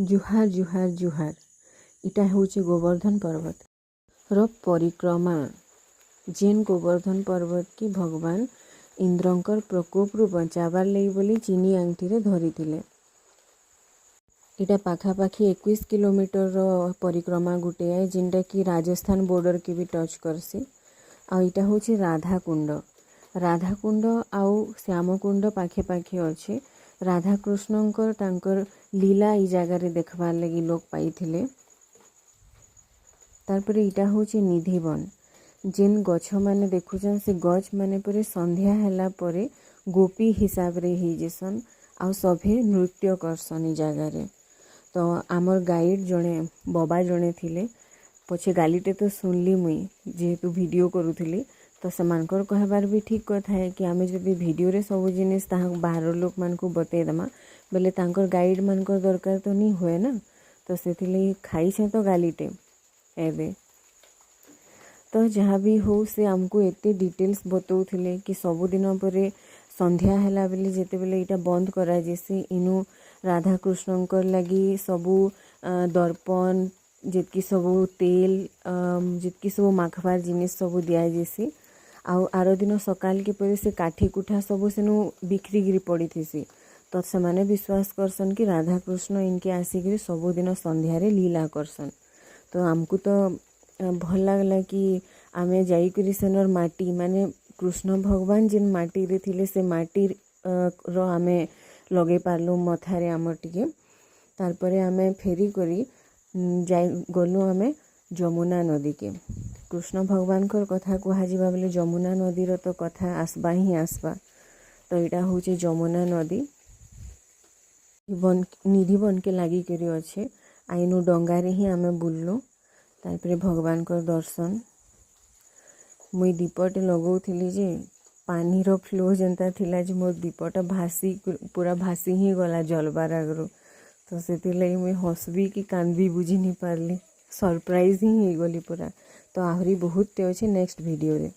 जुहार जुहार जुहार इटा होचे गोवर्धन पर्वत रो परिक्रमा जेन गोवर्धन पर्वत की भगवान इंद्रंकर प्रकोप रु बचाबार लई बोली चीनी आंगठी रे धरी थिले। इटा पाखापाखी 21 किलोमीटर रो परिक्रमा गुटे है जिनटा कि राजस्थान बॉर्डर के भी टच करसी। आ इटा होची राधाकुंड आउ श्यामकुंड पाखे पाखे अच्छे। राधाकृष्णंकर तांकर लीला ई जगार देखबार लगी लोग पाई थिले। तारपर इटा होची निधिवन जेन गछ माने देखुछन से गछ माने परे संध्या हैला परे गोपी हिसाब रे ही जेसन आउ सभे नृत्य करसन ई जगार। तो आमर गाइड जड़े बाबा जड़े थिले पछे गालीटे तो सुनली मुई जेहेतु वीडियो करूथिली तो सेमानकर कहबार भी ठीक कथा है कि आमे जदि वीडियो रे सब जिनिस ताहा बाहर लोक मान को बतई दमा बेले तांकर गाइड मानकर दरकार तो नहीं हुए ना। तो सेथिले खाई छे तो गालीटे एबे तो जहाँ भी हो से हमको एते डिटेल्स बतौथिले कि सबुदिन परे संध्या हैला बेले जेते बेले इटा बंद करा जेसी इनु राधा कृष्णंकर लगी सबू दर्पण जितकी सबू तेल जितकी सबू माखबार जिनिस सबू दिया जेसी। आउ आरो दिन सकाल के परे से काठी कुठा सबू सेनु बिखरी गिरी पड़ी थीसी। तो सेमाने विश्वास करसन कि राधा कृष्ण इनके आसिक सबुदिन संध्यारे लीला करसन। तो आमको तो भल लगला कि आमे जाइकरी सेनर माटी माने कृष्ण भगवान जिन माटी रे थिले से माटी रो आमे लगे पारलु मथारे आमर टिके। तारपरे आमे फेरी करी जाई गलु आमे जमुना नदी के। कृष्ण भगवान कर कथा कहा जिबा बेले जमुना नदी रो तो कथा आसबा ही आसबा। तो इटा होचे जमुना नदी निधि बन के लागी करी अच्छे। आइनु डंगारे ही आमे बुललु। तारपरे भगवान कर दर्शन मुई दीपटे लगौथिली जे पानी रो फ्लो जनता थिला जे मोर दीपटा भासी पूरा भासी ही गला जलबार आगरो। तो सेति लई मुई हसबी कि कांदबी बुझी नहीं पारली सरप्राइज ही गली पूरा। तो आहरी बहुत ते अच्छे नेक्स्ट वीडियो रे।